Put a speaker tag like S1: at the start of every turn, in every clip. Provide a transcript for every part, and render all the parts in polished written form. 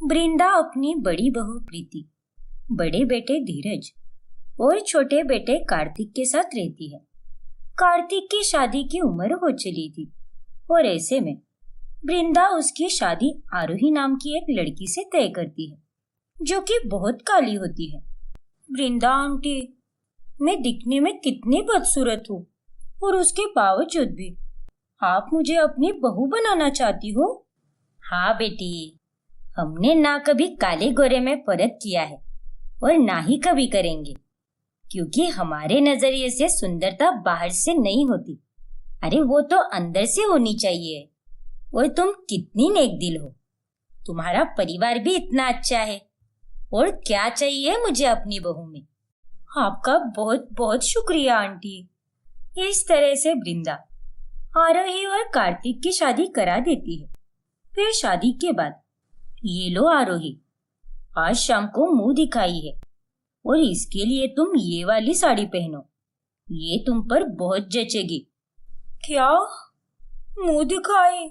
S1: वृंदा अपनी बड़ी बहू प्रीति, बड़े बेटे धीरज और छोटे बेटे कार्तिक के साथ रहती है। कार्तिक की शादी की उम्र हो चली थी और ऐसे में वृंदा उसकी शादी आरोही नाम की एक लड़की से तय करती है, जो कि बहुत काली होती है। वृंदा आंटी, मैं दिखने में कितनी बदसूरत हूँ और उसके बावजूद भी आप मुझे अपनी बहू बनाना चाहती हो? हाँ बेटी, हमने ना कभी काले गोरे में फर्क किया है और ना ही कभी करेंगे, क्योंकि हमारे नजरिए से सुंदरता बाहर से नहीं होती। अरे वो तो अंदर से होनी चाहिए। और तुम कितनी नेक दिल हो, तुम्हारा परिवार भी इतना अच्छा है, और क्या चाहिए मुझे अपनी बहू में। आपका बहुत बहुत शुक्रिया आंटी। इस तरह से वृंदा आरोही और कार्तिक की शादी करा देती है। फिर शादी के बाद, ये लो आरोही, आज शाम को मुंह दिखाई है और इसके लिए तुम ये वाली साड़ी पहनो, ये तुम पर बहुत जचेगी। क्या मुंह दिखाई?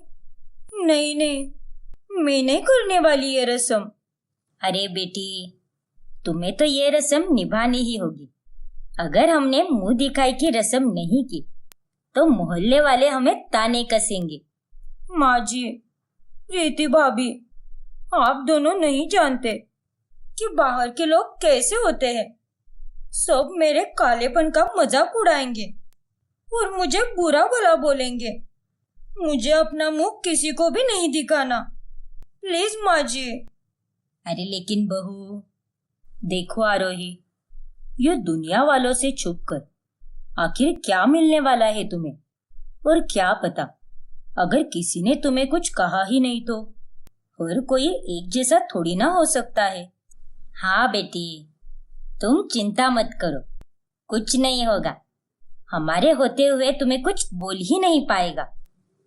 S1: नहीं नहीं, मैं नहीं करने वाली ये रस्म। अरे बेटी, तुम्हें तो ये रस्म निभानी ही होगी। अगर हमने मुंह दिखाई की रस्म नहीं की तो मोहल्ले वाले हमें ताने कसेंगे। माँ जी, प्रीति भाभी, आप दोनों नहीं जानते कि बाहर के लोग कैसे होते हैं। सब मेरे कालेपन का मजाक उड़ाएंगे और मुझे बुरा भला बोलेंगे। मुझे अपना मुंह किसी को भी नहीं दिखाना, प्लीज माँ जी। अरे लेकिन बहू, देखो आरोही, ये दुनिया वालों से छुप कर आखिर क्या मिलने वाला है तुम्हें? और क्या पता, अगर किसी ने तुम्हें कुछ कहा ही नहीं तो हर कोई एक जैसा थोड़ी ना हो सकता है। हाँ बेटी, तुम चिंता मत करो, कुछ नहीं होगा। हमारे होते हुए तुम्हें कुछ बोल ही नहीं पाएगा।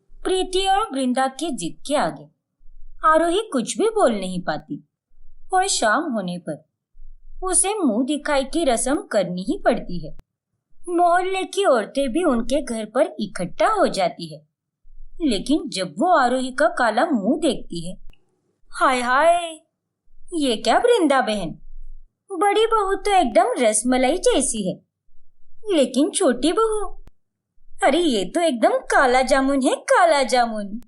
S1: प्रीति और वृंदा की जिद के आगे आरोही कुछ भी बोल नहीं पाती और शाम होने पर उसे मुंह दिखाई की रस्म करनी ही पड़ती है। मोहल्ले की औरतें भी उनके घर पर इकट्ठा हो जाती है, लेकिन जब वो आरोही का काला मुंह देखती है, हाय हाय, ये क्या वृंदा बहन, बड़ी बहू तो एकदम रसमलाई जैसी है, लेकिन छोटी बहू, अरे ये तो एकदम काला जामुन है, काला जामुन।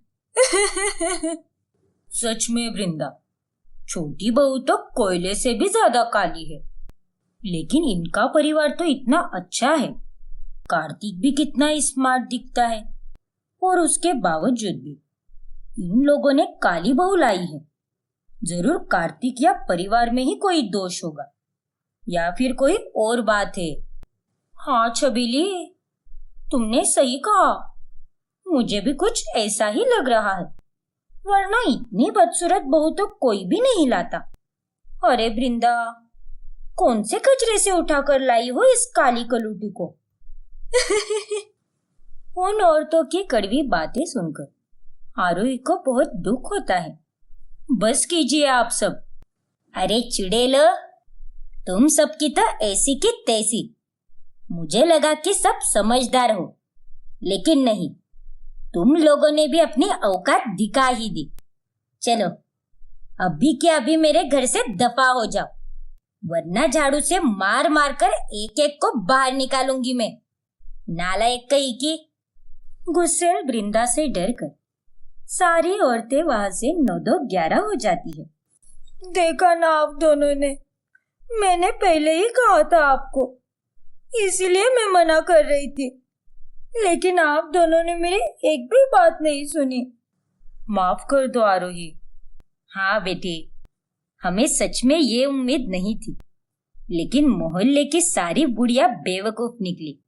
S1: सच में वृंदा, छोटी बहू तो कोयले से भी ज्यादा काली है, लेकिन इनका परिवार तो इतना अच्छा है। कार्तिक भी कितना स्मार्ट दिखता है और उसके बावजूद भी इन लोगों ने काली बहू लाई है। जरूर कार्तिक या परिवार में ही कोई दोष होगा, या फिर कोई और बात है। हाँ छबीली, तुमने सही कहा, मुझे भी कुछ ऐसा ही लग रहा है, वरना इतनी बदसूरत बहू तो कोई भी नहीं लाता। अरे वृंदा, कौन से कचरे से उठाकर लाई हो इस काली कलूटी को? उन औरतों की कड़वी बातें सुनकर आरोही को बहुत दुख होता है। बस कीजिए आप सब। अरे चुड़ैलो, तुम सबकी तो ऐसी की तैसी। मुझे लगा कि सब समझदार हो, लेकिन नहीं, तुम लोगों ने भी अपनी औकात दिखा ही दी। चलो अभी के अभी मेरे घर से दफा हो जाओ, वरना झाड़ू से मार मार कर एक एक को बाहर निकालूंगी मैं, नालायक कहीं की। गुस्सेल वृंदा से डरकर सारी औरतें वहां से 9-2-11 हो जाती है। देखा ना आप दोनों ने, मैंने पहले ही कहा था आपको, इसीलिए मैं मना कर रही थी, लेकिन आप दोनों ने मेरी एक भी बात नहीं सुनी। माफ कर दो आरोही। हाँ बेटी, हमें सच में ये उम्मीद नहीं थी, लेकिन मोहल्ले की सारी बुढ़िया बेवकूफ निकली।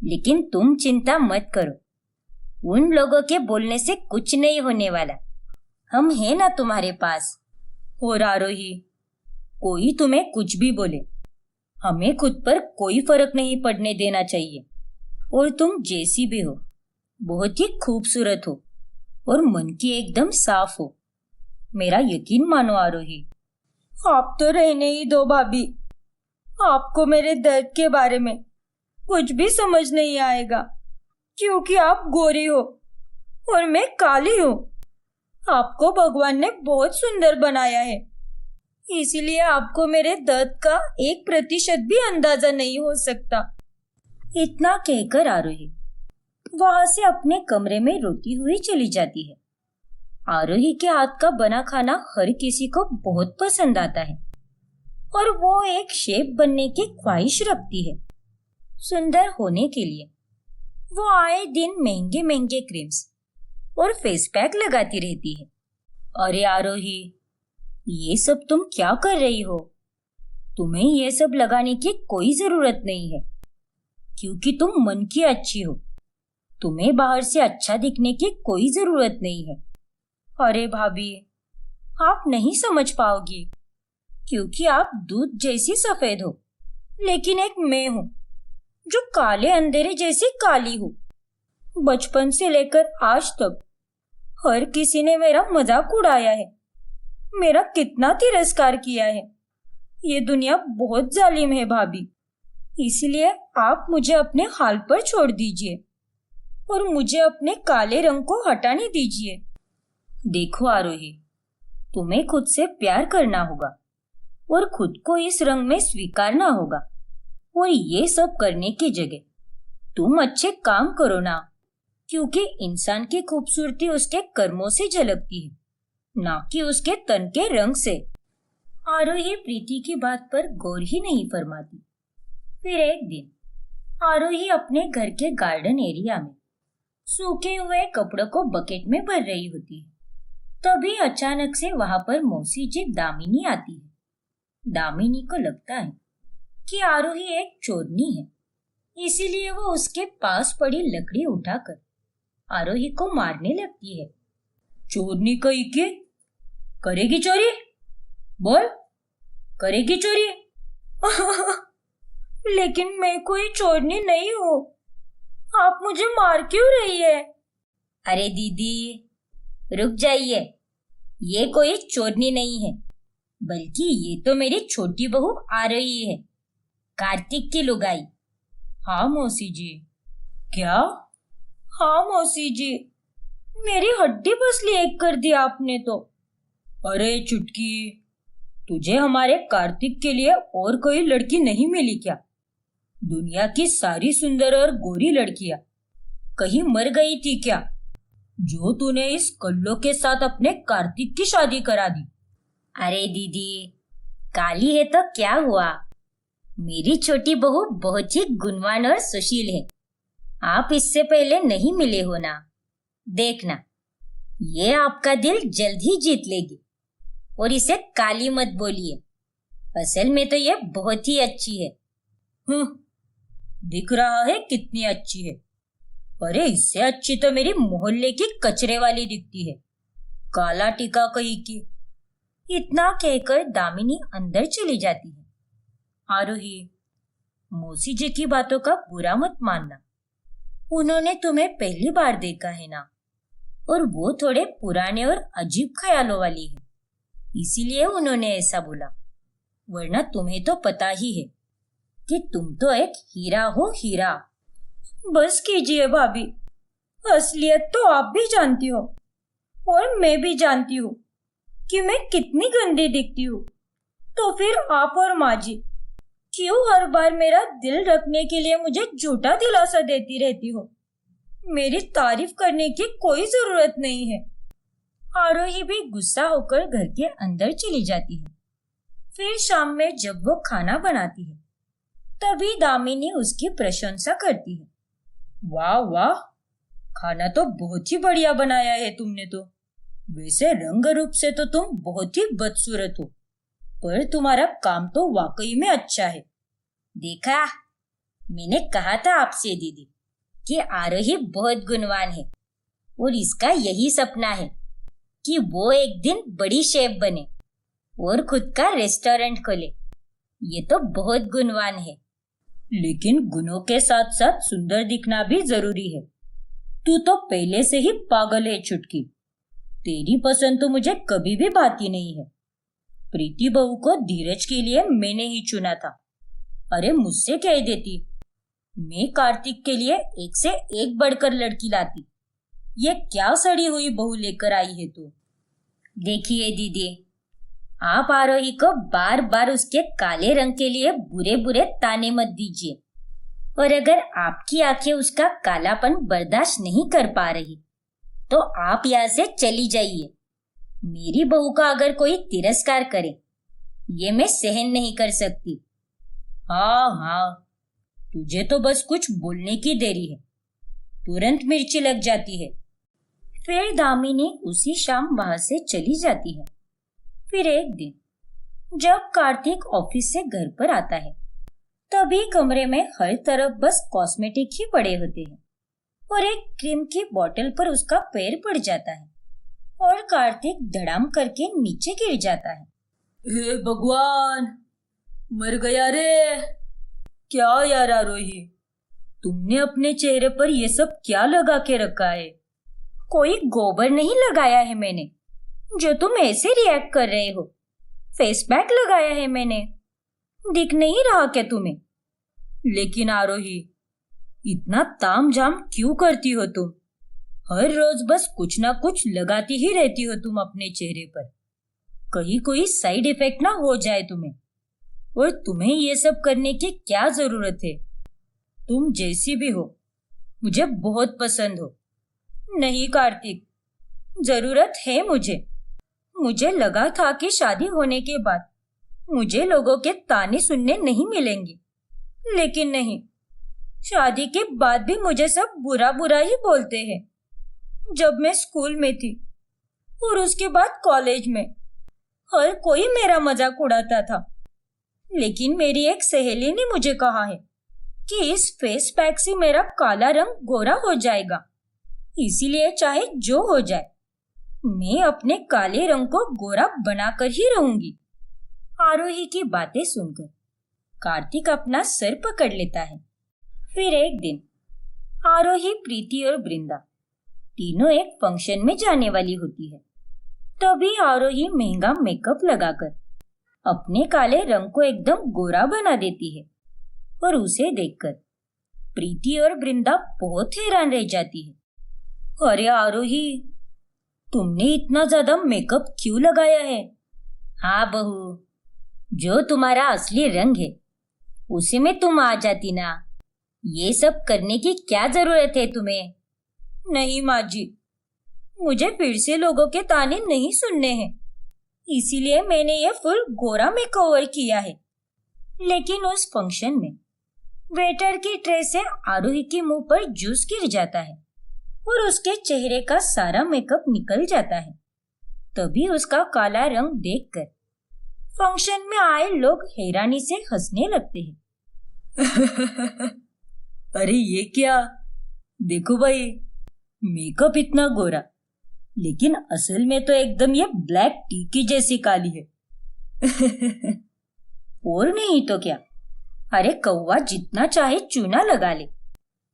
S1: लेकिन तुम चिंता मत करो, उन लोगों के बोलने से कुछ नहीं होने वाला, हम हैं ना तुम्हारे पास। और आरोही, कोई तुम्हें कुछ भी बोले, हमें खुद पर कोई फर्क नहीं पड़ने देना चाहिए। और तुम जैसी भी हो, बहुत ही खूबसूरत हो और मन की एकदम साफ हो, मेरा यकीन मानो आरोही। आप तो रहने ही दो भाभी, आपको मेरे दर्द के बारे में कुछ भी समझ नहीं आएगा, क्योंकि आप गोरी हो और मैं काली हूँ। आपको भगवान ने बहुत सुंदर बनाया है, इसीलिए आपको मेरे दर्द का 1% भी अंदाजा नहीं हो सकता। इतना कहकर आरोही वहां से अपने कमरे में रोती हुई चली जाती है। आरोही के हाथ का बना खाना हर किसी को बहुत पसंद आता है और वो एक शेफ बनने की ख्वाहिश रखती है। सुंदर होने के लिए वो आए दिन महंगे महंगे क्रीम्स और फेस पैक लगाती रहती है। अरे आरोही, ये सब तुम क्या कर रही हो? तुम्हें ये सब लगाने की कोई जरूरत नहीं है, क्योंकि तुम मन की अच्छी हो। तुम्हें बाहर से अच्छा दिखने की कोई जरूरत नहीं है। अरे भाभी, आप नहीं समझ पाओगी, क्योंकि आप दूध जैसी सफेद हो, लेकिन एक मैं हूँ जो काले अंधेरे जैसी काली हूँ। बचपन से लेकर आज तक हर किसी ने मेरा मजाक उड़ाया है, मेरा कितना तिरस्कार किया है। ये दुनिया बहुत जालिम है भाभी, इसलिए आप मुझे अपने हाल पर छोड़ दीजिए और मुझे अपने काले रंग को हटाने दीजिए। देखो आरोही, तुम्हें खुद से प्यार करना होगा और खुद को इस रंग में स्वीकारना होगा। और ये सब करने की जगह तुम अच्छे काम करो ना, क्योंकि इंसान की खूबसूरती उसके कर्मों से झलकती है, ना कि उसके तन के रंग से। आरोही प्रीति की बात पर गौर ही नहीं फरमाती। फिर एक दिन आरोही अपने घर के गार्डन एरिया में सूखे हुए कपड़ों को बकेट में भर रही होती है। तभी अचानक से वहां पर मौसी जी दामिनी आती है। दामिनी को लगता है कि आरोही एक चोरनी है, इसीलिए वो उसके पास पड़ी लकड़ी उठाकर आरोही को मारने लगती है। चोरनी कही के करेगी चोरी? बोल, करेगी चोरी? लेकिन मैं कोई चोरनी नहीं हूँ, आप मुझे मार क्यों रही है? अरे दीदी, रुक जाइए, ये कोई चोरनी नहीं है, बल्कि ये तो मेरी छोटी बहू आ रही है, कार्तिक की लुगाई। हाँ मौसी जी। क्या? हाँ मौसी जी, मेरी हड्डी पसली एक कर दी आपने तो। अरे चुटकी, तुझे हमारे कार्तिक के लिए और कोई लड़की नहीं मिली क्या? दुनिया की सारी सुंदर और गोरी लड़कियां कहीं मर गई थी क्या, जो तूने इस कल्लो के साथ अपने कार्तिक की शादी करा दी? अरे दीदी, काली है तो क्या हुआ, मेरी छोटी बहू बहुत ही गुणवान और सुशील है। आप इससे पहले नहीं मिले हो ना, देखना ये आपका दिल जल्द ही जीत लेगी। और इसे काली मत बोलिए, असल में तो ये बहुत ही अच्छी है। दिख रहा है कितनी अच्छी है। अरे इससे अच्छी तो मेरी मोहल्ले की कचरे वाली दिखती है, काला टीका कही की। इतना कहकर दामिनी अंदर चली जाती है। आरोही, मौसी जी की बातों का बुरा मत मानना, उन्होंने तुम्हें पहली बार देखा है ना, और वो थोड़े पुराने और अजीब ख्यालों वाली है, इसीलिए उन्होंने ऐसा बोला। वरना तुम्हें तो पता ही है कि तुम तो एक हीरा हो, हीरा। बस कीजिए भाभी, असलियत तो आप भी जानती हो और मैं भी जानती हूँ कि मैं कितनी गंदी दिखती हूँ। तो फिर आप और माँ जी क्यों हर बार मेरा दिल रखने के लिए मुझे झूठा दिलासा देती रहती हो? मेरी तारीफ करने की कोई जरूरत नहीं है। आरोही भी गुस्सा होकर घर के अंदर चली जाती है। फिर शाम में जब वो खाना बनाती है, तभी दामिनी उसकी प्रशंसा करती है। वाह वाह, खाना तो बहुत ही बढ़िया बनाया है तुमने तो। वैसे रंग रूप से तो तुम बहुत ही बदसूरत हो, पर तुम्हारा काम तो वाकई में अच्छा है। देखा, मैंने कहा था आपसे दीदी कि आरोही बहुत गुणवान है और इसका यही सपना है कि वो एक दिन बड़ी शेफ बने और खुद का रेस्टोरेंट खोले। ये तो बहुत गुणवान है, लेकिन गुणों के साथ साथ सुंदर दिखना भी जरूरी है। तू तो पहले से ही पागल है चुटकी, तेरी पसंद तो मुझे कभी भी भाती नहीं है। प्रीति बहू को धीरज के लिए मैंने ही चुना था। अरे मुझसे कह देती, मैं कार्तिक के लिए एक से एक बढ़कर लड़की लाती। ये क्या सड़ी हुई बहू लेकर आई है तू? देखिए दीदी, आप आरोही को बार बार उसके काले रंग के लिए बुरे बुरे ताने मत दीजिए। और अगर आपकी आंखें उसका कालापन बर्दाश्त नहीं कर पा रही तो आप यहाँ से चली जाइए। मेरी बहू का अगर कोई तिरस्कार करे, ये मैं सहन नहीं कर सकती। हाँ हाँ, तुझे तो बस कुछ बोलने की देरी है, तुरंत मिर्ची लग जाती है। फिर दामिनी उसी शाम वहां से चली जाती है। फिर एक दिन जब कार्तिक ऑफिस से घर पर आता है, तभी कमरे में हर तरफ बस कॉस्मेटिक ही पड़े होते हैं और एक क्रीम की बोतल पर उसका पैर पड़ जाता है और कार्तिक धड़ाम करके नीचे गिर जाता है। हे भगवान, मर गया रे। क्या यार आरोही, तुमने अपने चेहरे पर ये सब क्या लगा के रखा है? कोई गोबर नहीं लगाया है मैंने, जो तुम ऐसे रिएक्ट कर रहे हो। फेस पैक लगाया है मैंने, दिख नहीं रहा क्या तुम्हें? लेकिन आरोही, इतना तामझाम क्यों करती हो तुम? हर रोज बस कुछ ना कुछ लगाती ही रहती हो तुम अपने चेहरे पर। कहीं कोई साइड इफेक्ट ना हो जाए तुम्हें। और तुम्हें ये सब करने की क्या जरूरत है? तुम जैसी भी हो, मुझे बहुत पसंद हो। नहीं कार्तिक, जरूरत है मुझे। मुझे लगा था कि शादी होने के बाद मुझे लोगों के ताने सुनने नहीं मिलेंगे, लेकिन नहीं, शादी के बाद भी मुझे सब बुरा बुरा ही बोलते हैं। जब मैं स्कूल में थी और उसके बाद कॉलेज में, हर कोई मेरा मजाक उड़ाता था। लेकिन मेरी एक सहेली ने मुझे कहा है कि इस फेस पैक से मेरा काला रंग गोरा हो जाएगा, इसीलिए चाहे जो हो जाए, मैं अपने काले रंग को गोरा बनाकर ही रहूंगी। आरोही की बातें सुनकर कार्तिक अपना सर पकड़ लेता है। फिर एक दिन आरोही, प्रीति और वृंदा तीनों एक फंक्शन में जाने वाली होती है। तभी आरोही महंगा मेकअप लगाकर अपने काले रंग को एकदम गोरा बना देती है और उसे देखकर प्रीति और वृंदा बहुत हैरान रह जाती है। अरे आरोही, तुमने इतना ज्यादा मेकअप क्यों लगाया है? हाँ बहू, जो तुम्हारा असली रंग है उसी में तुम आ जाती ना। ये सब करने की क्या जरूरत है तुम्हें? नहीं माँ जी, मुझे फिर से लोगों के ताने नहीं सुनने हैं, इसीलिए मैंने ये फुल गोरा मेकओवर किया है। लेकिन उस फंक्शन में वेटर की ट्रे से आरोही के मुंह पर जूस गिर जाता है और उसके चेहरे का सारा मेकअप निकल जाता है। तभी उसका काला रंग देखकर फंक्शन में आए लोग हैरानी से हंसने लगते हैं। अरे ये क्या, देखो भाई, मेकअप इतना गोरा, लेकिन असल में तो एकदम ये ब्लैक टी की जैसी काली है। और नहीं तो क्या, अरे कौवा जितना चाहे चूना लगा ले,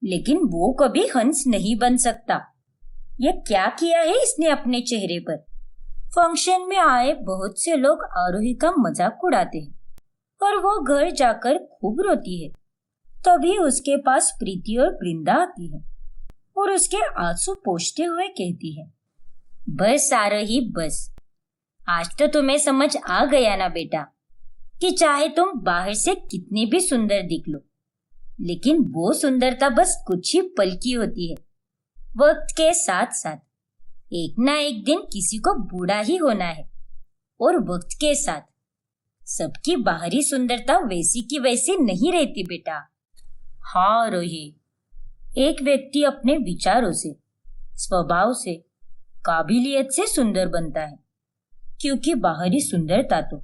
S1: लेकिन वो कभी हंस नहीं बन सकता। ये क्या किया है इसने अपने चेहरे पर? फंक्शन में आए बहुत से लोग आरोही का मजाक उड़ाते हैं और वो घर जाकर खूब रोती है। तभी उसके पास प्रीति और वृंदा आती है और उसके आंसू पोंछते हुए कहती है, बस आरोही बस, आज तो तुम्हें समझ आ गया ना बेटा कि चाहे तुम बाहर से कितने भी सुंदर दिख लो, लेकिन वो सुंदरता बस कुछ ही पल की होती है। वक्त के साथ साथ एक ना एक दिन किसी को बूढ़ा ही होना है और वक्त के साथ सबकी बाहरी सुंदरता वैसी की वैसी नहीं रहती बेटा। हाँ रोही, एक व्यक्ति अपने विचारों से, स्वभाव से, काबिलियत से सुंदर बनता है, क्योंकि बाहरी सुंदरता तो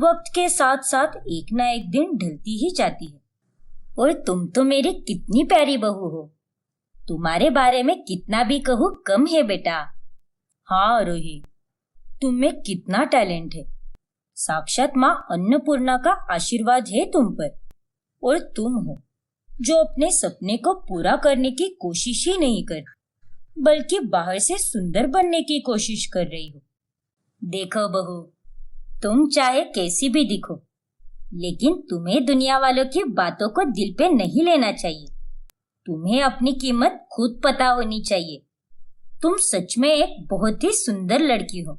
S1: वक्त के साथ साथ एक ना एक दिन ढलती ही जाती है। और तुम तो मेरी कितनी प्यारी बहू हो, तुम्हारे बारे में कितना भी कहूँ कम है बेटा। हाँ रोही, तुम में कितना टैलेंट है, साक्षात माँ अन्नपूर्णा का आशीर्वाद है तुम पर। और तुम हो जो अपने सपने को पूरा करने की कोशिश ही नहीं कर, बल्कि बाहर से सुंदर बनने की कोशिश कर रही हो। देखो बहू, तुम चाहे कैसी भी दिखो, लेकिन तुम्हें दुनिया वालों की बातों को दिल पे नहीं लेना चाहिए। तुम्हें अपनी कीमत खुद पता होनी चाहिए। तुम सच में एक बहुत ही सुंदर लड़की हो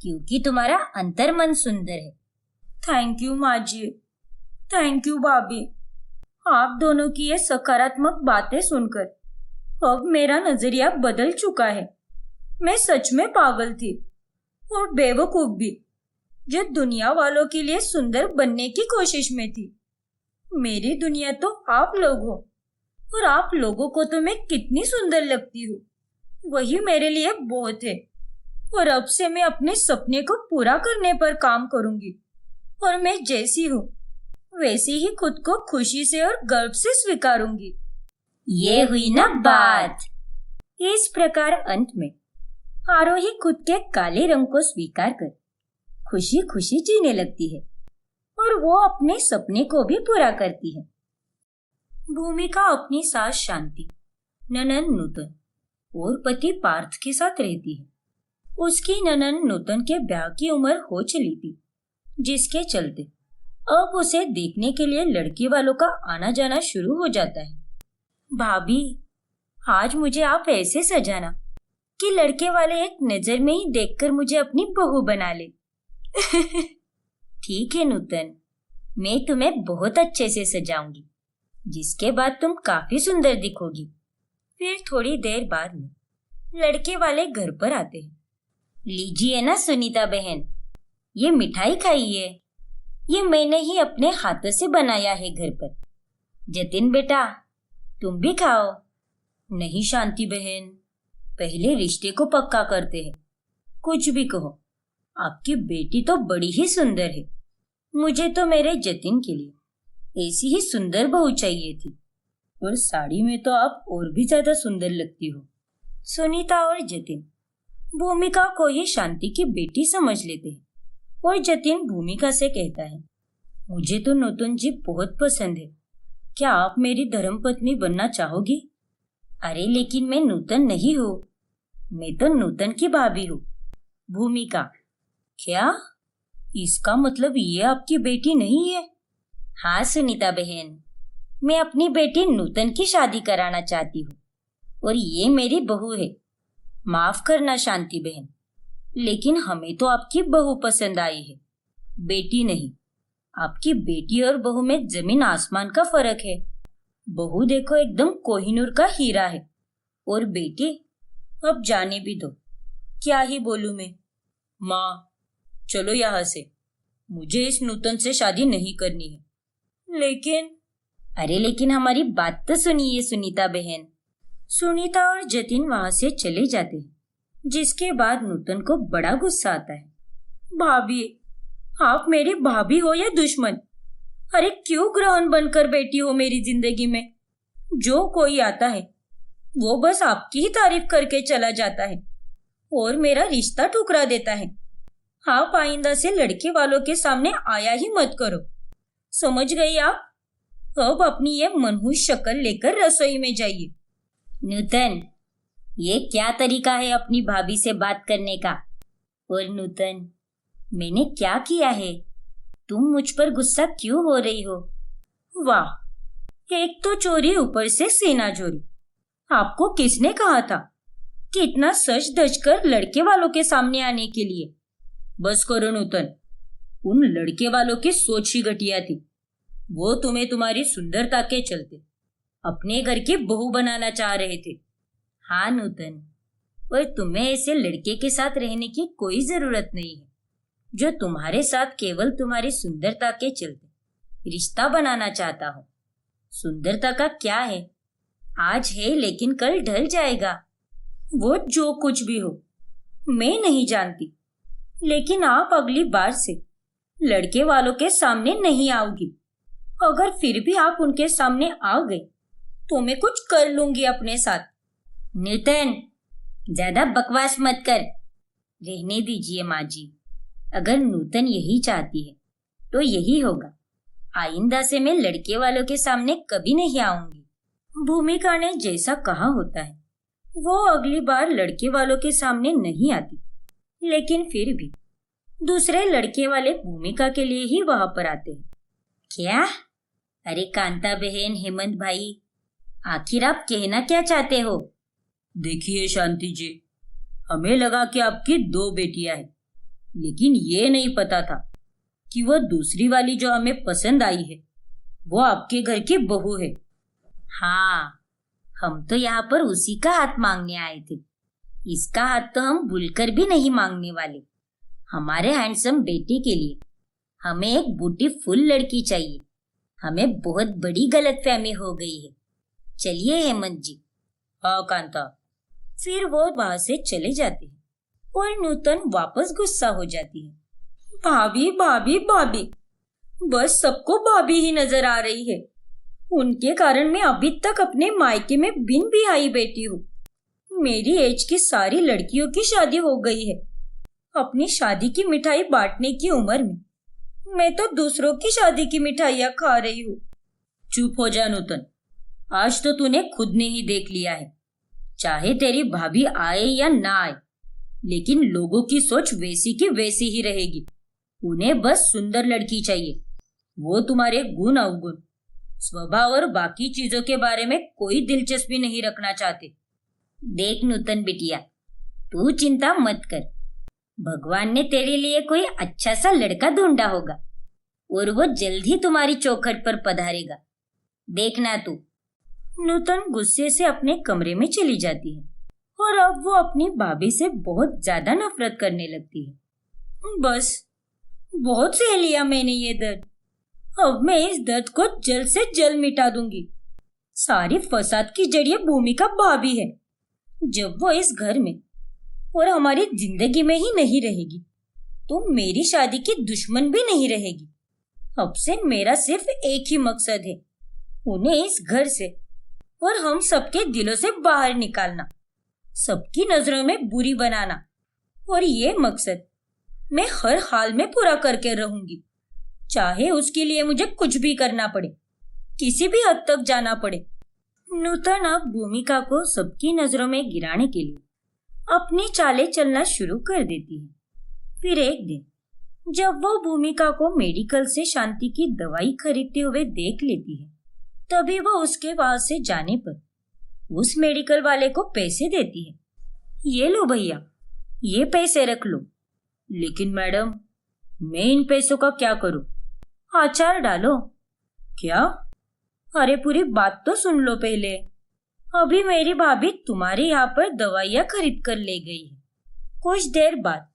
S1: क्योंकि तुम्हारा अंतर्मन सुंदर है।
S2: थैंक यू माँ जी, थैंक यू भाभी। आप दोनों की ये सकारात्मक बातें सुनकर अब मेरा नजरिया बदल चुका है। मैं सच में पागल थी और बेवकूफ भी, जो दुनिया वालों के लिए सुंदर बनने की कोशिश में थी। मेरी दुनिया तो आप लोग हो, और आप लोगों को तो मैं कितनी सुंदर लगती हूँ, वही मेरे लिए बहुत है। और अब से मैं अपने सपने को पूरा करने पर काम करूंगी, और मैं जैसी हूँ वैसी ही खुद को खुशी से और गर्व से स्वीकारूंगी।
S1: ये हुई ना बात। इस प्रकार अंत में आरोही खुद के काले रंग को स्वीकार कर खुशी खुशी जीने लगती है, और वो अपने सपने को भी पूरा करती है। भूमिका अपनी सास शांति, ननंद नूतन और पति पार्थ के साथ रहती है। उसकी ननंद नूतन के ब्याह की उम्र हो चली थी, जिसके चलते अब उसे देखने के लिए लड़की वालों का आना जाना शुरू हो जाता है। भाभी, आज मुझे आप ऐसे सजाना कि लड़के वाले एक नजर में ही देखकर मुझे अपनी बहू बना ले। ठीक है नूतन, मैं तुम्हें बहुत अच्छे से सजाऊंगी, जिसके बाद तुम काफी सुंदर दिखोगी। फिर थोड़ी देर बाद में लड़के वाले घर पर आते हैं। लीजिए ना सुनीता बहन, ये मिठाई खाइए, ये मैंने ही अपने हाथों से बनाया है घर पर। जतिन बेटा, तुम भी खाओ। नहीं शांति बहन, पहले रिश्ते को पक्का करते हैं। कुछ भी कहो, आपकी बेटी तो बड़ी ही सुंदर है। मुझे तो मेरे जतिन के लिए ऐसी ही सुंदर बहू चाहिए थी, और साड़ी में तो आप और भी ज्यादा सुंदर लगती हो। सुनीता और जतिन भूमिका को ही शांति की बेटी समझ लेते हैं, और जतिन भूमिका से कहता है, मुझे तो नूतन जी बहुत पसंद है, क्या आप मेरी धर्मपत्नी बनना चाहोगी? अरे लेकिन मैं नूतन नहीं हूँ, मैं तो नूतन की भाभी हूँ। भूमिका, क्या? इसका मतलब ये आपकी बेटी नहीं है? हाँ सुनीता बहन, मैं अपनी बेटी नूतन की शादी कराना चाहती हूँ, और ये मेरी बहू है। माफ करना शांति बहन, लेकिन हमें तो आपकी बहू पसंद आई है, बेटी नहीं। आपकी बेटी और बहू में जमीन आसमान का फर्क है। बहू देखो एकदम कोहिनूर का हीरा है, और बेटी, अब जाने भी दो, क्या ही बोलूं मैं। माँ, चलो यहाँ से, मुझे इस नूतन से शादी नहीं करनी है। लेकिन, अरे लेकिन हमारी बात तो सुनिए सुनीता बहन। सुनीता और जतिन वहां से चले जाते हैं, जिसके बाद नूतन को बड़ा गुस्सा आता है। भाभी, आप मेरी भाभी हो या दुश्मन? अरे क्यों ग्रहण बनकर बैठी हो मेरी जिंदगी में? जो कोई आता है वो बस आपकी ही तारीफ करके चला जाता है, और मेरा रिश्ता ठुकरा देता है। आप आइंदा से लड़के वालों के सामने आया ही मत करो, समझ गई आप? अब अपनी ये मनहूस शक्ल लेकर रसोई में जाइए। नूतन, ये क्या तरीका है अपनी भाभी से बात करने का? और नूतन, मैंने क्या किया है? तुम मुझ पर गुस्सा क्यों हो रही हो? वाह, एक तो चोरी, ऊपर से सीना चोरी। आपको किसने कहा था कि इतना सच धज कर लड़के वालों के सामने आने के लिए? बस करो नूतन, उन लड़के वालों की सोच ही घटिया थी। वो तुम्हें तुम्हारी सुंदरता के चलते अपने घर की बहू बनाना चाह रहे थे। हाँ नूतन, और तुम्हें ऐसे लड़के के साथ रहने की कोई जरूरत नहीं है, जो तुम्हारे साथ केवल तुम्हारी सुंदरता के चलते रिश्ता बनाना चाहता हो। सुंदरता का क्या है, आज है लेकिन कल ढल जाएगा। वो जो कुछ भी हो, मैं नहीं जानती, लेकिन आप अगली बार से लड़के वालों के सामने नहीं आओगी। अगर फिर भी आप उनके सामने आ गए तो मैं कुछ कर लूंगी अपने साथ। नूतन, ज्यादा बकवास मत कर, रहने दीजिए माँ जी। अगर नूतन यही चाहती है तो यही होगा। आइंदा से मैं लड़के वालों के सामने कभी नहीं आऊंगी। भूमिका ने जैसा कहा होता है, वो अगली बार लड़के वालों के सामने नहीं आती, लेकिन फिर भी दूसरे लड़के वाले भूमिका के लिए ही वहां पर आते हैं। क्या? अरे कांता बहन, हेमंत भाई, आखिर आप कहना क्या चाहते हो? देखिए शांति जी, हमें लगा कि आपकी 2 बेटियां हैं,
S2: लेकिन ये नहीं पता था कि वह दूसरी वाली जो हमें पसंद आई है वो आपके घर की बहू है।
S1: हाँ, हम तो यहाँ पर उसी का हाथ मांगने आए थे। इसका हाथ तो हम भूलकर भी नहीं मांगने वाले। हमारे हैंडसम बेटे के लिए हमें एक ब्यूटीफुल लड़की चाहिए। हमें बहुत बड़ी गलतफहमी हो गई है। चलिए हेमंत जी।
S2: हाँ कांता।
S1: फिर वो वहां से चले जाते हैं और नूतन वापस गुस्सा हो जाती है।
S2: भाभी भाभी भाभी, बस सबको भाभी ही नजर आ रही है। उनके कारण मैं अभी तक अपने मायके में बिन भी आई बैठी हूँ। मेरी एज की सारी लड़कियों की शादी हो गई है। अपनी शादी की मिठाई बांटने की उम्र में मैं तो दूसरों की शादी की मिठाइयाँ खा रही हूँ। चुप हो जा नूतन, आज तो तूने खुद ने ही देख लिया है। चाहे तेरी भाभी आए या ना आए, लेकिन लोगों की सोच वैसी की वैसी ही रहेगी। उन्हें बस सुंदर लड़की चाहिए। वो तुम्हारे गुण अवगुण, स्वभाव और बाकी चीजों के बारे में कोई दिलचस्पी नहीं रखना चाहते।
S1: देख नूतन बिटिया, तू चिंता मत कर। भगवान ने तेरे लिए कोई अच्छा सा लड़का ढूंढा होगा और वो जल्द ही तुम्हारी चौखट पर पधारेगा। देखना तू।
S2: नूतन गुस्से से अपने कमरे में चली जाती है और अब वो अपनी भाभी से बहुत ज्यादा नफरत करने लगती है। बस बहुत सह लिया मैंने ये दर्द। अब मैं इस दर्द को जल्द से जल्द मिटा दूंगी। सारी फसाद की जड़ ये भूमिका भाभी है। जब वो इस घर में और हमारी जिंदगी में ही नहीं रहेगी तो मेरी शादी की दुश्मन भी नहीं रहेगी। अब से मेरा सिर्फ एक ही मकसद है, उन्हें इस घर से और हम सबके दिलों से बाहर निकालना, सबकी नजरों में बुरी बनाना। और ये मकसद मैं हर हाल में पूरा करके रहूंगी, चाहे उसके लिए मुझे कुछ भी करना पड़े, किसी भी हद तक जाना पड़े। नूतन अब भूमिका को सबकी नजरों में गिराने के लिए अपनी चालें चलना शुरू कर देती है। फिर एक दिन जब वो भूमिका को मेडिकल से शांति की दवाई खरीदते हुए देख लेती है, तभी वो उसके वहां से जाने पर उस मेडिकल वाले को पैसे देती है। ये लो भैया, ये पैसे रख लो। लेकिन मैडम, मैं इन पैसों का क्या करूं? आचार डालो। क्या? अरे पूरी बात तो सुन लो पहले। अभी मेरी भाभी तुम्हारे यहाँ पर दवाइयाँ खरीद कर ले गई है। कुछ देर बाद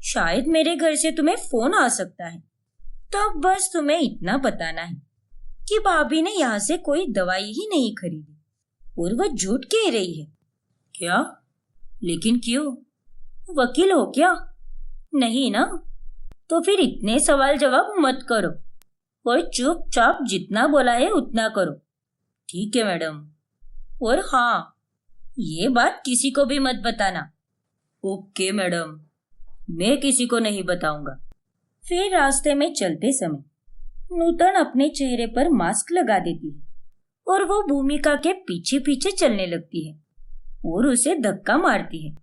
S2: शायद मेरे घर से तुम्हें फोन आ सकता है। तब बस तुम्हें इतना बताना है कि भाभी ने यहाँ से कोई दवाई ही नहीं खरीदी और वह झूठ कह रही है। क्या? लेकिन क्यों? वकील हो क्या? नहीं ना? तो फिर इतने सवाल जवाब मत करो और चुपचाप जितना बोला है उतना करो। ठीक है मैडम। और हाँ, ये बात किसी को भी मत बताना। ओके मैडम, मैं किसी को नहीं बताऊंगा। फिर रास्ते में चलते समय नूतन अपने चेहरे पर मास्क लगा देती है और वो भूमिका के पीछे पीछे चलने लगती है और उसे धक्का मारती है,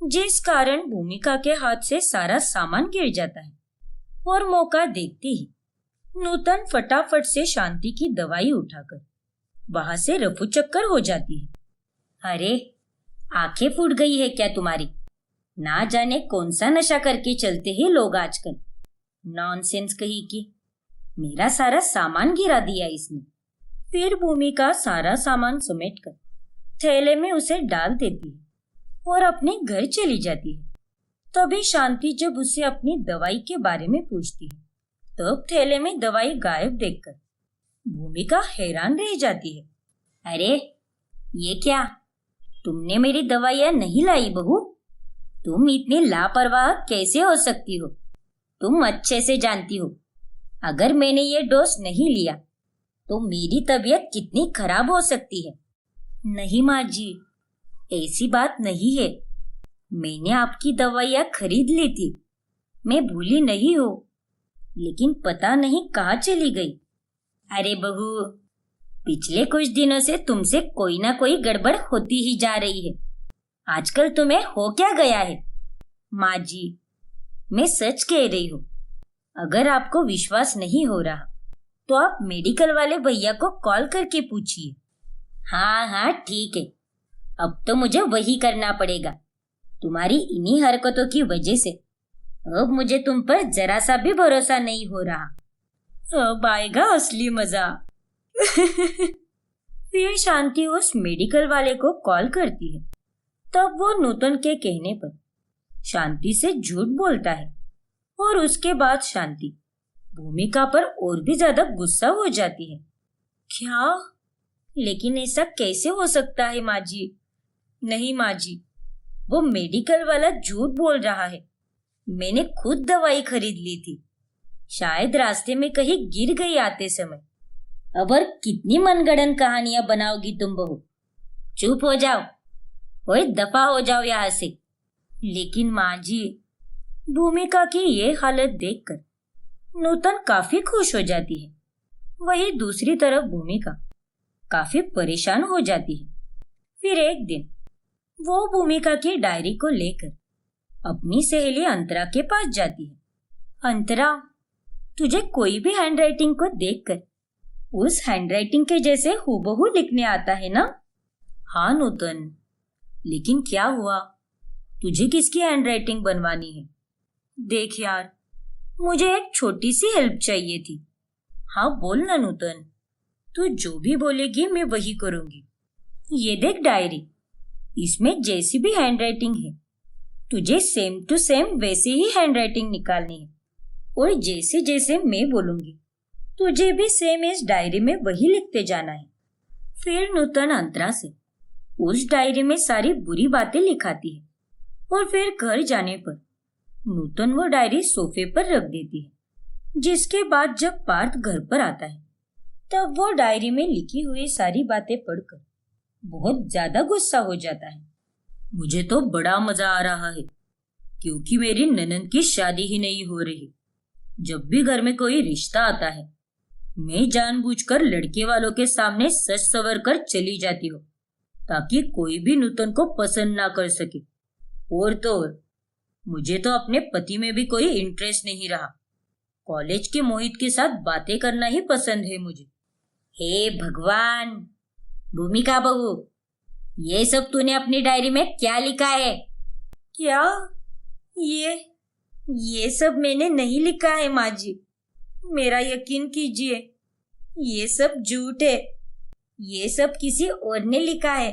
S2: जिस कारण भूमिका के हाथ से सारा सामान गिर जाता है। और मौका देखते ही नूतन फटाफट से शांति की दवाई उठाकर वहां से रफू चक्कर हो जाती है।
S1: अरे, आंखें फूट गई है क्या तुम्हारी? ना जाने कौन सा नशा करके चलते हैं लोग आजकल। नॉनसेंस कही की। मेरा सारा सामान गिरा दिया इसने।
S2: फिर भूमिका सारा सामान समेटकर थैले में उसे डाल देती है और अपने घर चली जाती है। तभी शांति जब उसे अपनी दवाई के बारे में पूछती है, तब थैले में दवाई गायब देखकर भूमिका हैरान रह जाती है।
S1: अरे, ये क्या? तुमने मेरी दवाइयाँ नहीं लाई बहू? तुम इतनी लापरवाह कैसे हो सकती हो? तुम अच्छे से जानती हो, अगर मैंने ये डोज नहीं लिया तो मेरी तबीयत कितनी खराब हो सकती है।
S2: नहीं माँ जी,
S1: ऐसी बात नहीं है। मैंने आपकी दवाइयाँ खरीद ली थी, मैं भूली नहीं हूँ, लेकिन पता नहीं कहाँ चली गई। अरे बहू, पिछले कुछ दिनों से तुमसे कोई ना कोई गड़बड़ होती ही जा रही है। आजकल तुम्हें हो क्या गया है?
S2: माँ जी,
S1: मैं सच कह रही हूँ। अगर आपको विश्वास नहीं हो रहा तो आप मेडिकल वाले भैया को कॉल करके पूछिए। हाँ हाँ ठीक है, अब तो मुझे वही करना पड़ेगा। तुम्हारी इन्हीं हरकतों की वजह से अब मुझे तुम पर जरा सा भी भरोसा नहीं हो रहा।
S2: अब आएगा असली मजा।
S1: फिर शांति उस मेडिकल वाले को कॉल करती है। तब वो नूतन के कहने पर शांति से झूठ बोलता है और उसके बाद शांति भूमिका पर और भी ज्यादा गुस्सा हो जाती है।
S2: क्या?
S1: लेकिन ऐसा कैसे हो सकता है माँ जी? नहीं माँ जी, वो मेडिकल वाला झूठ बोल रहा है। मैंने खुद दवाई खरीद ली थी। शायद रास्ते में कहीं गिर गई आते समय। अब और कितनी मनगढ़ंत कहानियां बनाओगी तुम बहू? चुप हो जाओ और दफा हो जाओ यहाँ से। लेकिन माँ जी, भूमिका की ये हालत देखकर नूतन काफी खुश हो जाती है। वही दूसरी तरफ भूमिका काफी परेशान हो जाती है। फिर एक दिन वो भूमिका की डायरी को लेकर अपनी सहेली अंतरा के पास जाती है। अंतरा, तुझे कोई भी हैंडराइटिंग को देखकर उस हैंडराइटिंग के जैसे हूबहू लिखने आता है ना? हाँ नूतन, लेकिन क्या हुआ? तुझे किसकी हैंडराइटिंग बनवानी है? देख यार, मुझे एक छोटी सी हेल्प चाहिए थी। हाँ बोल ना नूतन, तू जो भी बोलेगी मैं वही करूंगी। ये देख डायरी, इसमें जैसी भी हैंडराइटिंग है तुझे सेम टू सेम वैसे ही हैंडराइटिंग निकालनी है और जैसे जैसे मैं बोलूंगी तुझे भी सेम इस डायरी में वही लिखते जाना है। फिर नूतन अंतरा से उस डायरी में सारी बुरी बातें लिखाती है और फिर घर जाने पर नूतन वो डायरी सोफे पर रख देती है। जिसके बाद जब पार्थ घर पर आता है तब वो डायरी में लिखी हुई सारी बातें पढ़कर बहुत ज्यादा गुस्सा हो जाता है। मुझे तो बड़ा मजा आ रहा है क्योंकि मेरी ननद की शादी ही नहीं हो रही। जब भी घर में कोई रिश्ता आता है मैं जानबूझकर लड़के वालों के सामने सच सवर कर चली जाती हूँ ताकि कोई भी नूतन को पसंद ना कर सके। और तो और मुझे तो अपने पति में भी कोई इंटरेस्ट नहीं रहा। कॉलेज के मोहित के साथ बातें करना ही पसंद है मुझे। हे भगवान, भूमिका बहू, ये सब तूने अपनी डायरी में क्या लिखा है?
S2: क्या? ये सब मैंने नहीं लिखा है माँ जी। मेरा यकीन कीजिए, ये सब झूठ है। ये सब किसी और ने लिखा है।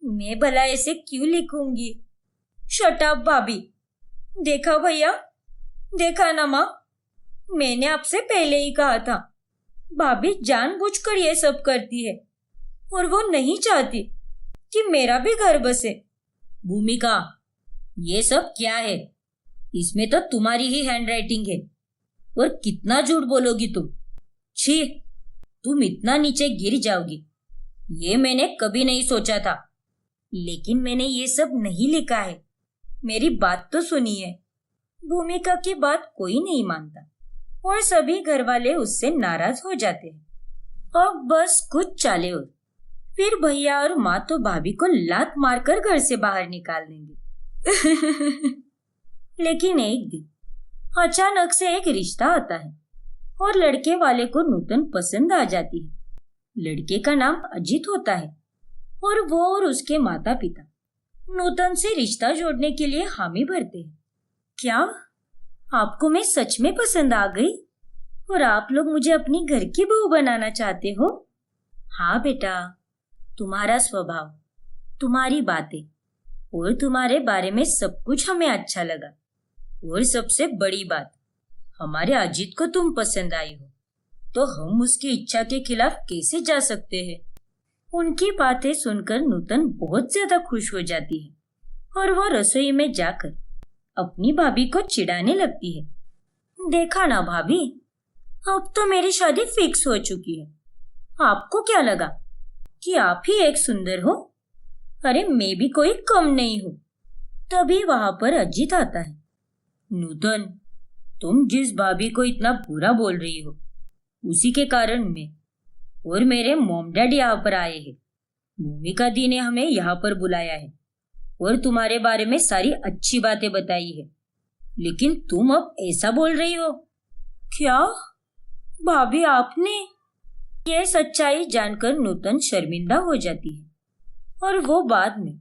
S2: मैं भला ऐसे क्यों लिखूंगी? शट अप भाभी। देखा भैया, देखा ना माँ, मैंने आपसे पहले ही कहा था भाभी जानबूझकर ये सब करती है और वो नहीं चाहती कि मेरा भी घर बसे।
S1: भूमिका, ये सब क्या है? इसमें तो तुम्हारी ही हैंडराइटिंग है और कितना झूठ बोलोगी तुम। छी, तुम इतना नीचे गिर जाओगी ये मैंने कभी नहीं सोचा था। लेकिन मैंने ये सब नहीं लिखा है, मेरी बात तो सुनिए। भूमिका की बात कोई नहीं मानता और सभी घर वाले उससे नाराज हो जाते हैं। अब बस कुछ चाले और फिर भैया और माँ तो भाभी को लात मारकर घर से बाहर निकाल देंगे। लेकिन एक दिन अचानक से एक रिश्ता आता है और लड़के वाले को नूतन पसंद आ जाती है। लड़के का नाम अजित होता है और वो और उसके माता पिता नूतन से रिश्ता जोड़ने के लिए हामी भरते हैं। क्या आपको मैं सच में पसंद आ गई और आप लोग मुझे अपनी घर की बहू बनाना चाहते हो? हाँ बेटा, तुम्हारा स्वभाव, तुम्हारी बातें और तुम्हारे बारे में सब कुछ हमें अच्छा लगा। और सबसे बड़ी बात, हमारे अजीत को तुम पसंद आई हो तो हम उसकी इच्छा के खिलाफ कैसे जा सकते हैं? उनकी बातें सुनकर नूतन बहुत ज्यादा खुश हो जाती है और वो रसोई में जाकर अपनी भाभी को चिढ़ाने लगती है। देखा ना भाभी, अब तो मेरी शादी फिक्स हो चुकी है। आपको क्या लगा कि आप ही एक सुंदर हो? अरे मैं भी कोई कम नहीं हूँ। तभी वहां पर अजीत आता है। नूतन, तुम जिस भाभी को इतना बुरा बोल रही हो उसी के कारण मैं और मेरे मॉम डैड यहाँ पर आए हैं। भूमिका दी ने हमें यहाँ पर बुलाया है और तुम्हारे बारे में सारी अच्छी बातें बताई है, लेकिन तुम अब ऐसा बोल रही हो।
S2: क्या भाभी, आपने?
S1: यह सच्चाई जानकर नूतन शर्मिंदा हो जाती है और वो बाद में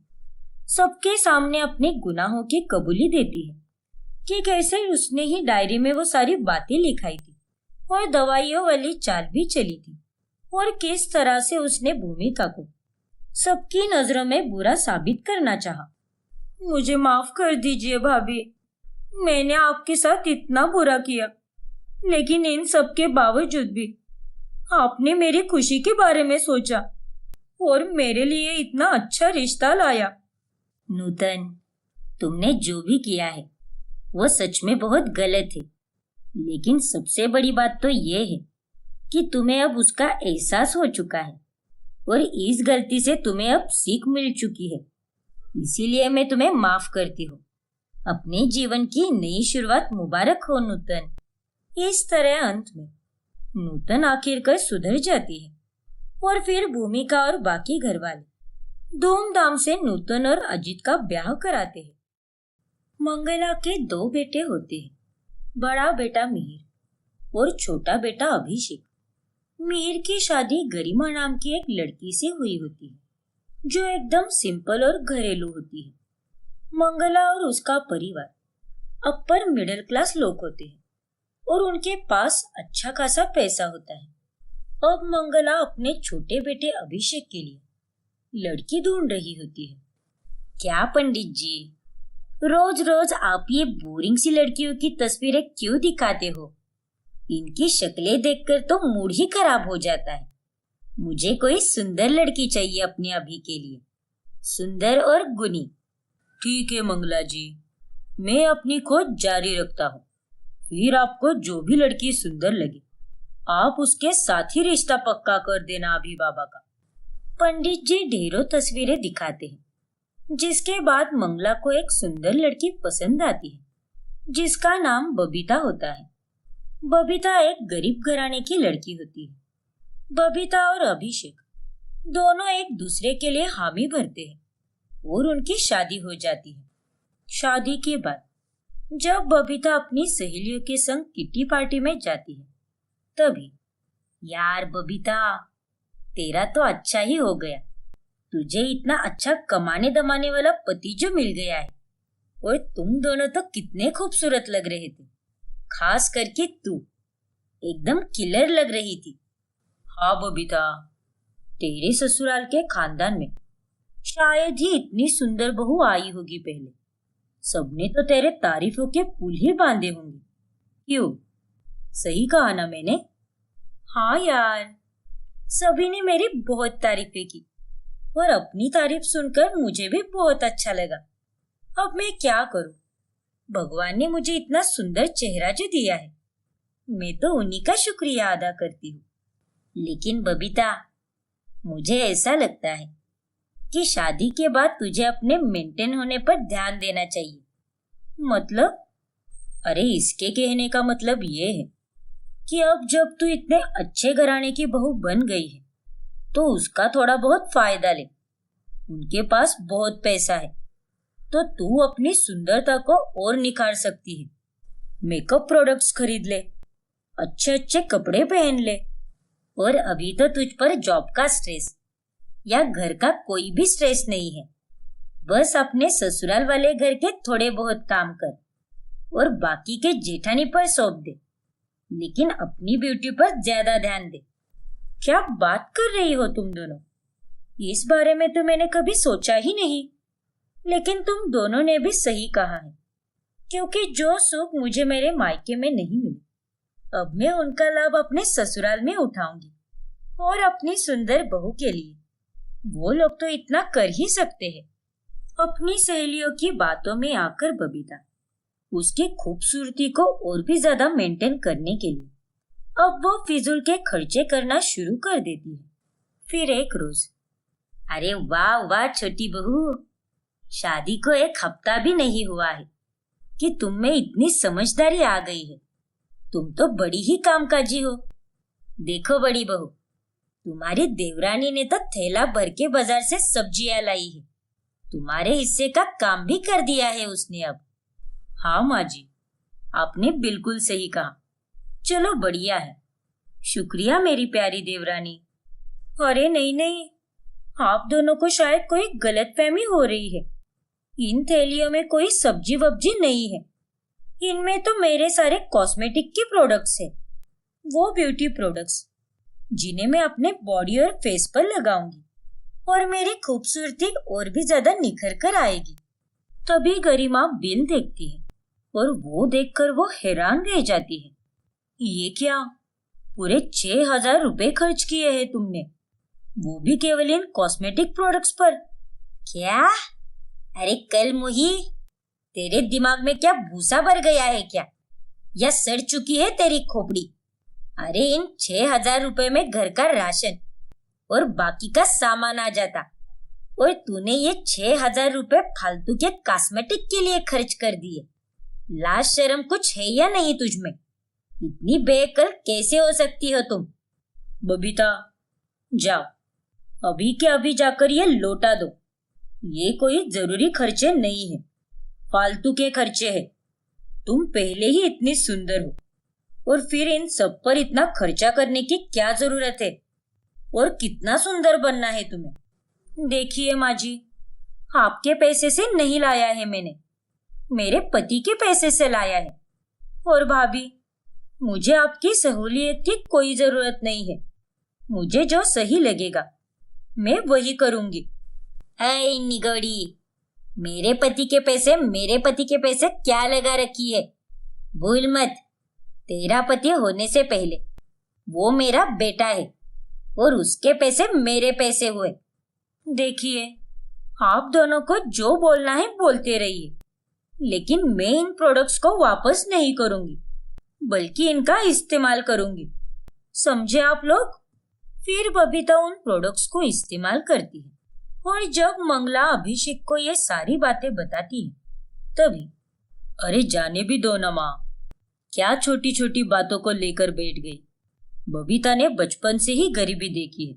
S1: सबके सामने अपने गुनाहों की कबूली देती है कि कैसे उसने ही डायरी में वो सारी बातें लिखाई थी और दवाइयों वाली चाल भी चली थी, और किस तरह से उसने भूमिका को सबकी नजरों में बुरा साबित करना चाहा।
S2: मुझे माफ कर दीजिए भाभी, मैंने आपके साथ इतना बुरा किया, लेकिन इन सब के बावजूद भी आपने मेरी खुशी के बारे में सोचा और मेरे लिए इतना अच्छा रिश्ता लाया।
S1: नूतन, तुमने जो भी किया है वो सच में बहुत गलत है, लेकिन सबसे बड़ी बात तो ये है कि तुम्हें अब उसका एहसास हो चुका है और इस गलती से तुम्हें अब सीख मिल चुकी है। इसीलिए मैं तुम्हें माफ करती हूँ। अपने जीवन की नई शुरुआत मुबारक हो नूतन। इस तरह अंत में नूतन आखिरकार सुधर जाती है और फिर भूमिका और बाकी घर वाले धूमधाम से नूतन और अजित का ब्याह कराते हैं। मंगला के 2 बेटे होते हैं, बड़ा बेटा मिहिर और छोटा बेटा अभिषेक। मिहिर की शादी गरिमा नाम की एक लड़की से हुई होती है, जो एकदम सिंपल और घरेलू होती है। मंगला और उसका परिवार अपर मिडिल क्लास लोग होते हैं और उनके पास अच्छा खासा पैसा होता है। अब मंगला अपने छोटे बेटे अभिषेक के लिए लड़की ढूंढ रही होती है। क्या पंडित जी, रोज रोज आप ये बोरिंग सी लड़कियों की तस्वीरें क्यों दिखाते हो? इनकी शक्लें देखकर तो मूड ही खराब हो जाता है। मुझे कोई सुंदर लड़की चाहिए अपने अभी के लिए, सुंदर और गुणी।
S2: ठीक है मंगला जी, मैं अपनी खोज जारी रखता हूँ। फिर आपको जो भी लड़की सुंदर लगे आप उसके साथ ही रिश्ता पक्का कर देना अभी बाबा का।
S1: पंडित जी ढेरों तस्वीरें दिखाते हैं, जिसके बाद मंगला को एक सुंदर लड़की पसंद आती है, जिसका नाम बबीता होता है। बबीता एक गरीब घराने की लड़की होती है। बबीता और अभिषेक दोनों एक दूसरे के लिए हामी भरते हैं और उनकी शादी हो जाती है। शादी के बाद जब बबीता अपनी सहेलियों के संग किट्टी पार्टी में जाती है, तभी यार बबीता, तेरा तो अच्छा ही हो गया। तुझे इतना अच्छा कमाने दमाने वाला पति जो मिल गया है, और तुम दोनों तो कितने खूबसूरत लग रहे थे। खास करके तू एकदम किलर लग रही थी।
S2: हाँ बबीता,
S1: तेरे ससुराल के खानदान में शायद ही इतनी सुंदर बहू आई होगी पहले। सबने तो तेरे तारीफों के पुल ही बांधे होंगे। क्यों, सही कहा ना मैंने?
S2: हाँ यार,
S1: सभी ने मेरी बहुत तारीफें की और अपनी तारीफ सुनकर मुझे भी बहुत अच्छा लगा। अब मैं क्या करूं? भगवान ने मुझे इतना सुंदर चेहरा जो दिया है, मैं तो उन्हीं का शुक्रिया अदा करती हूँ। लेकिन बबीता, मुझे ऐसा लगता है कि शादी के बाद तुझे अपने मेंटेन होने पर ध्यान देना चाहिए। मतलब? अरे इसके कहने का मतलब ये है कि अब जब तू इतने अच्छे घराने की बहू बन गई है, तो उसका थोड़ा बहुत फायदा ले। उनके पास बहुत पैसा है, तो तू अपनी सुंदरता को और निखार सकती है। मेकअप प्रोडक्ट्स खरीद ले, अच्छे अच्छे कपड़े पहन ले, और अभी तो तुझ पर जॉब का स्ट्रेस या घर का कोई भी स्ट्रेस नहीं है। बस अपने ससुराल वाले घर के थोड़े बहुत काम कर और बाकी के जेठानी पर सौंप दे, लेकिन अपनी ब्यूटी पर ज्यादा ध्यान दे। क्या बात कर रही हो तुम दोनों? इस बारे में तो मैंने कभी सोचा ही नहीं, लेकिन तुम दोनों ने भी सही कहा है, क्योंकि जो सुख मुझे मेरे मायके में नहीं मिले, अब मैं उनका लाभ अपने ससुराल में उठाऊंगी। और अपनी सुंदर बहू के लिए वो लोग तो इतना कर ही सकते हैं। अपनी सहेलियों की बातों में आकर बबीता उसकी खूबसूरती को और भी ज्यादा मेंटेन करने के लिए अब वो फिजूल के खर्चे करना शुरू कर देती है। फिर एक रोज, अरे वाह वाह छोटी बहू, शादी को 1 हफ्ता भी नहीं हुआ है कि तुम में इतनी समझदारी आ गई है। तुम तो बड़ी ही कामकाजी हो। देखो बड़ी बहू, तुम्हारी देवरानी ने तो थैला भर के बाजार से सब्जियां लाई है। तुम्हारे हिस्से का काम भी कर दिया है उसने अब।
S2: हाँ माँ जी,
S1: आपने बिल्कुल सही कहा। चलो बढ़िया है, शुक्रिया मेरी प्यारी देवरानी।
S2: अरे नहीं नहीं, आप दोनों को शायद कोई गलतफहमी हो रही है। इन थैलियों में कोई सब्जी वब्जी नहीं है। इनमें तो मेरे सारे कॉस्मेटिक के प्रोडक्ट्स है, वो ब्यूटी प्रोडक्ट्स जिन्हें मैं अपने बॉडी और फेस पर लगाऊंगी और मेरी खूबसूरती और भी ज्यादा निखर कर आएगी। तभी गरिमा बिल देखती है और वो देखकर वो हैरान रह जाती है। ये क्या, पूरे 6,000 रुपए खर्च किए हैं तुमने, वो भी केवल इन कॉस्मेटिक प्रोडक्ट्स पर।
S1: क्या? अरे कल मुही, तेरे दिमाग में क्या भूसा भर गया है क्या, या सड़ चुकी है तेरी खोपड़ी? अरे इन 6,000 रुपए में घर का राशन और बाकी का सामान आ जाता, और तूने ये 6,000 रुपए फालतू के कॉस्मेटिक के लिए खर्च कर दिए। लाज शर्म कुछ है या नहीं तुझमें? इतनी बेअक्ल कैसे हो सकती हो तुम?
S2: बबीता, जाओ अभी के अभी जाकर ये लौटा दो। ये कोई जरूरी खर्चे नहीं है, फालतू के खर्चे हैं। तुम पहले ही इतनी सुंदर हो और फिर इन सब पर इतना खर्चा करने की क्या जरूरत है? और कितना सुंदर बनना है तुम्हें। देखिए माँ जी, आपके पैसे से नहीं लाया है मैंने, मेरे पति के पैसे से लाया है। और भाभी, मुझे आपकी सहूलियत की कोई जरूरत नहीं है। मुझे जो सही लगेगा मैं वही करूंगी।
S1: ऐ निगोड़ी, मेरे पति के पैसे क्या लगा रखी है? भूल मत, तेरा पति होने से पहले वो मेरा बेटा है और उसके पैसे मेरे पैसे हुए।
S2: देखिए, आप दोनों को जो बोलना है बोलते रहिए, लेकिन मैं इन प्रोडक्ट्स को वापस नहीं करूंगी, बल्कि इनका इस्तेमाल करूंगी, समझे आप लोग? फिर बबीता उन प्रोडक्ट्स को इस्तेमाल करती है और जब मंगला अभिषेक को ये सारी बातें बताती है तभी, अरे जाने भी दो ना माँ, क्या छोटी छोटी बातों को लेकर बैठ गई। बबीता ने बचपन से ही गरीबी देखी है,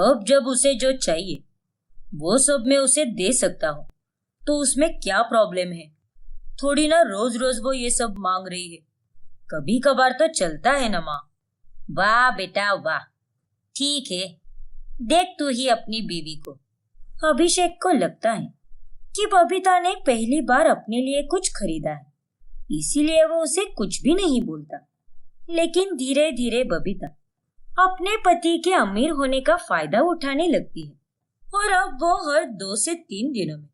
S2: अब जब उसे जो चाहिए वो सब मैं उसे दे सकता हूँ, तो उसमें क्या प्रॉब्लम है? थोड़ी ना रोज रोज वो ये सब मांग रही है, कभी कभार तो चलता है ना माँ।
S1: वाह बेटा वाह, ठीक है, देख तू ही अपनी बीवी को।
S2: अभिषेक को लगता है कि बबीता ने पहली बार अपने लिए कुछ खरीदा है, इसीलिए वो उसे कुछ भी नहीं बोलता। लेकिन धीरे धीरे बबीता अपने पति के अमीर होने का फायदा उठाने लगती है और अब वो हर 2 से 3 दिनों में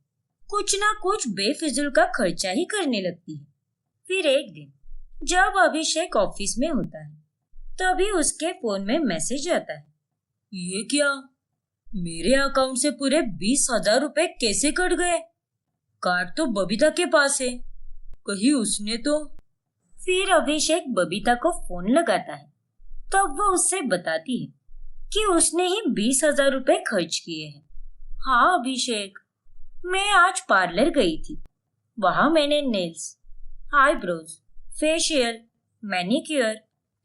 S2: कुछ ना कुछ बेफिजूल का खर्चा ही करने लगती है। फिर एक दिन जब अभिषेक ऑफिस में होता है तभी उसके फोन में मैसेज आता है। ये क्या, मेरे अकाउंट से पूरे 20,000 रुपए कैसे कट गए? कार्ड तो बबीता के पास है, कहीं उसने तो। फिर अभिषेक बबीता को फोन लगाता है, तब वो उससे बताती है कि उसने ही 20,000 रुपए खर्च किए हैं। हाँ अभिषेक, मैं आज पार्लर गई थी, वहां मैंने nails, eyebrows, facial, manicure,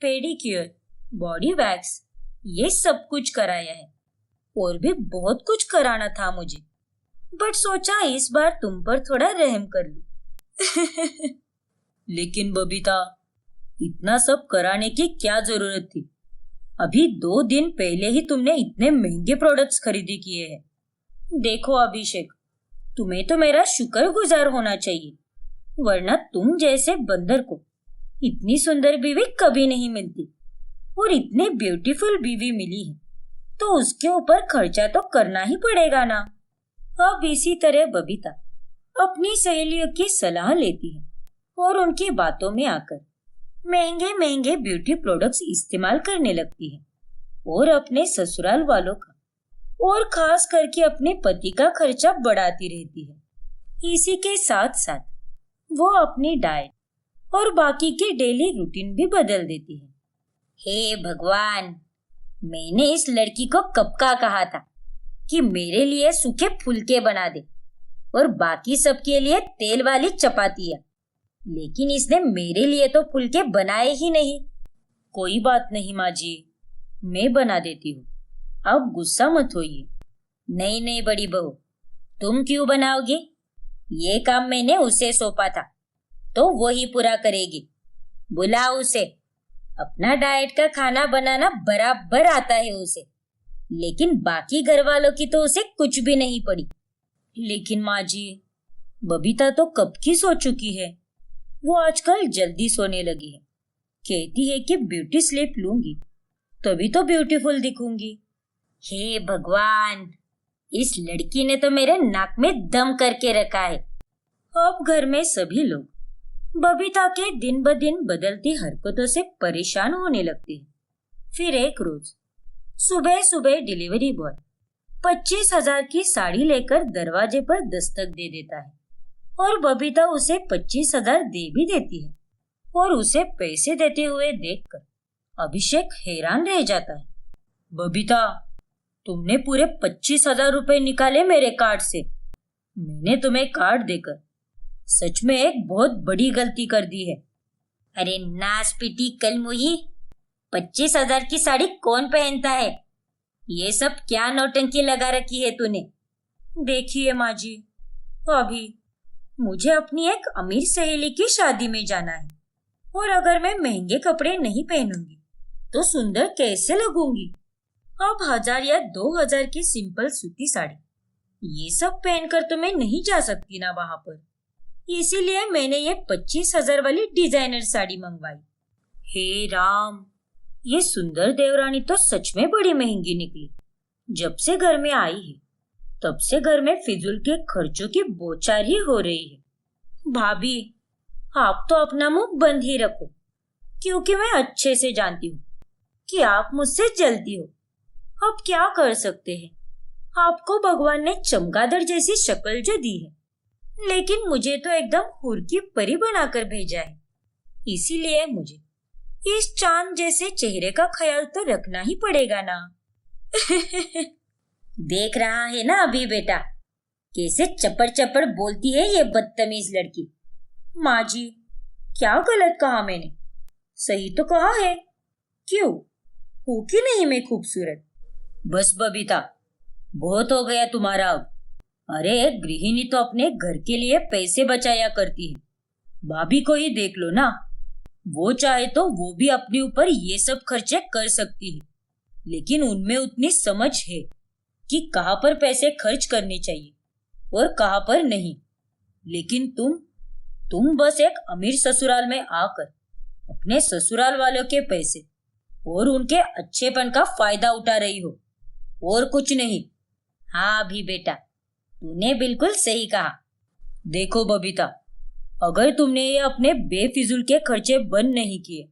S2: pedicure, body wax, ये सब कुछ कराया है और भी बहुत कुछ कराना था मुझे, बट सोचा इस बार तुम पर थोड़ा रहम कर लूं। लेकिन बबीता, इतना सब कराने की क्या जरूरत थी? अभी 2 दिन पहले ही तुमने इतने महंगे प्रोडक्ट्स खरीदे किए हैं। देखो अभिषेक, तुम्हें तो मेरा शुक्रगुजार होना चाहिए, वरना तुम जैसे बंदर को इतनी सुंदर बीवी कभी नहीं मिलती, और इतनी ब्यूटीफुल बीवी मिली है तो उसके ऊपर खर्चा तो करना ही पड़ेगा ना। अब इसी तरह बबीता अपनी सहेलियों की सलाह लेती है और उनकी बातों में आकर महंगे महंगे ब्यूटी प्रोडक्ट्स इस्तेमाल करने लगती है और अपने ससुराल वालों का और खास करके अपने पति का खर्चा बढ़ाती रहती है। इसी के साथ साथ वो अपनी डाइट और बाकी की डेली रूटीन भी बदल देती है।
S1: हे भगवान, मैंने इस लड़की को कब का कहा था कि मेरे लिए सूखे फुलके बना दे और बाकी सबके लिए तेल वाली चपातियां, लेकिन इसने मेरे लिए तो फुलके बनाए ही नहीं।
S2: कोई बात नहीं माँ जी, मैं बना देती हूँ, अब गुस्सा मत होइए।
S1: नहीं नहीं बड़ी बहू, तुम क्यों बनाओगी? ये काम मैंने उसे सौंपा था तो वो ही पूरा करेगी। बुलाओ उसे, अपना डाइट का खाना बनाना बराबर आता है उसे, लेकिन बाकी घर वालों की तो उसे कुछ भी नहीं पड़ी।
S2: लेकिन माँ जी, बबीता तो कब की सो चुकी है,
S1: वो आजकल जल्दी सोने लगी है। कहती है कि ब्यूटी स्लीप लूंगी तभी तो ब्यूटीफुल दिखूंगी। हे भगवान, इस लड़की ने तो मेरे नाक में दम करके रखा है। अब घर में सभी लोग बबीता के दिन ब दिन बदलती हरकतों से परेशान होने लगते हैं। फिर एक रोज सुबह सुबह डिलीवरी बॉय 25,000 की साड़ी लेकर दरवाजे पर दस्तक दे देता है और बबीता उसे 25,000 दे भी देती है। और उसे पैसे देते हुए देखकर अभिषेक हैरान रह जाता है। बबीता, तुमने पूरे 25,000 रुपए निकाले मेरे कार्ड से। मैंने तुम्हें कार्ड देकर सच में एक बहुत बड़ी गलती कर दी है। अरे नास पिटी कलमुही, 25,000 की साड़ी कौन पहनता है? ये सब क्या नौटंकी लगा रखी है तूने?
S2: देखिए माँ जी, अभी मुझे अपनी एक अमीर सहेली की शादी में जाना है और अगर मैं महंगे कपड़े नहीं पहनूंगी तो सुंदर कैसे लगूंगी? अब 1,000 या 2,000 की सिंपल सूती साड़ी, ये सब पहनकर तो मैं नहीं जा सकती ना वहां पर। इसीलिए मैंने ये 25,000 वाली डिजाइनर साड़ी मंगवाई।
S1: हे राम, ये सुंदर देवरानी तो सच में बड़ी महंगी निकली। जब से घर में आई है तब से घर में फिजूल के खर्चों की बौछार ही हो रही है।
S2: भाभी, आप तो अपना मुंह बंद ही रखो, क्योंकि मैं अच्छे से जानती हूँ कि आप मुझसे जलती हो। अब क्या कर सकते हैं, आपको भगवान ने चमगादड़ जैसी शक्ल जो दी है, लेकिन मुझे तो एकदम हूर की परी बनाकर भेजा है। इसीलिए मुझे इस चांद जैसे चेहरे का ख्याल तो रखना ही पड़ेगा ना।
S1: देख रहा है ना अभी बेटा, कैसे चपड़ चपड़ बोलती है ये बदतमीज लड़की।
S2: माँ जी, क्या गलत कहा मैंने? सही तो कहा है। क्यों, हूँ कि नहीं मैं खूबसूरत?
S1: बस बबीता, बहुत हो गया तुम्हारा अब। अरे एक गृहिणी तो अपने घर के लिए पैसे बचाया करती है। भाभी को ही देख लो ना, वो चाहे तो वो भी अपने ऊपर ये सब खर्चे कर सकती है, लेकिन उनमें उतनी समझ है कि कहाँ पर पैसे खर्च करने चाहिए और कहाँ पर नहीं। लेकिन तुम बस एक अमीर ससुराल में आकर अपने ससुराल वालों के पैसे और उनके अच्छेपन का फायदा उठा रही हो, और कुछ नहीं। हाँ अभी बेटा, तूने बिल्कुल सही कहा। देखो बबीता, अगर तुमने ये अपने बेफिजूल के खर्चे बंद नहीं किए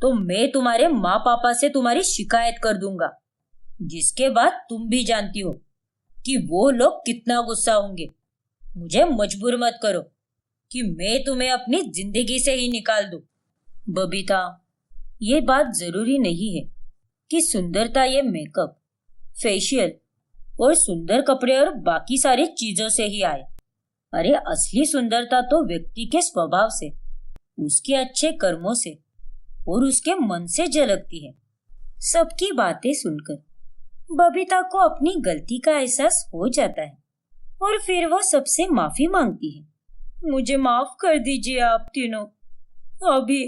S1: तो मैं तुम्हारे माँ पापा से तुम्हारी शिकायत कर दूंगा, जिसके बाद तुम भी जानती हो कि वो लोग कितना गुस्सा होंगे। मुझे मजबूर मत करो कि मैं तुम्हें अपनी जिंदगी से ही निकाल दूं। बबीता, ये बात जरूरी नहीं है कि सुंदरता ये मेकअप, फेशियल और सुंदर कपड़े और बाकी सारी चीजों से ही आए। अरे असली सुंदरता तो व्यक्ति के स्वभाव से, उसके अच्छे कर्मों से और उसके मन से झलकती है। सबकी बातें सुनकर बबीता को अपनी गलती का एहसास हो जाता है और फिर वो सबसे माफी मांगती है।
S2: मुझे माफ कर दीजिए आप तीनों। अभी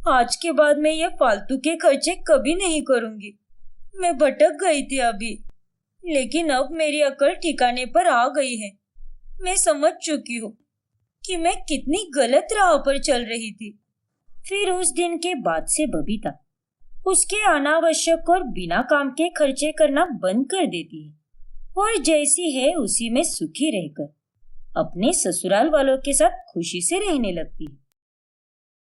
S2: आज के बाद मैं ये फालतू के खर्चे कभी नहीं करूंगी। मैं भटक गई थी अभी, लेकिन अब मेरी अकल ठिकाने पर आ गई है। मैं समझ चुकी हूँ कि मैं कितनी गलत राह पर चल रही थी।
S1: फिर उस दिन के बाद से बबीता उसके अनावश्यक और बिना काम के खर्चे करना बंद कर देती है और जैसी है उसी में सुखी रहकर अपने ससुराल वालों के साथ खुशी से रहने लगती है।